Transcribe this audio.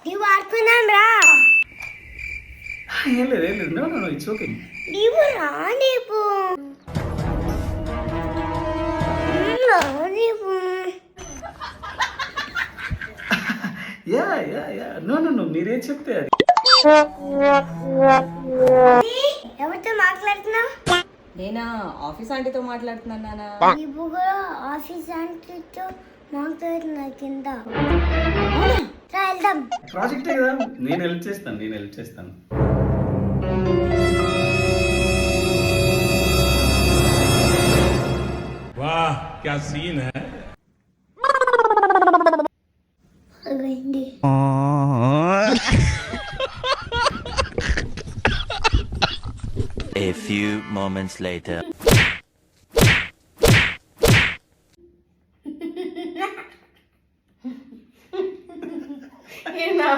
నీవు ఆడుకున్నాం రా. ఏం లేదు నో నో ఇట్స్ ఓకే. నీవు రా నీవు నీవు yeah yeah yeah no no no మీరేం చెప్తే అది. ఎవరితో మాట్లాడుతున్నావు? నేనా ఆఫీస్ ఆంటీతో మాట్లాడుతున్నాను నానా. నీవు కూడా ఆఫీస్ ఆంటీతో మాట్లాడుతున్నా కింద. రా వెళ్దాం. ప్రాజెక్టే కదా, నేను హెల్ప్ చేస్తాను. वाह क्या सीन है. అదేంటి? A few moments later. ఏ నా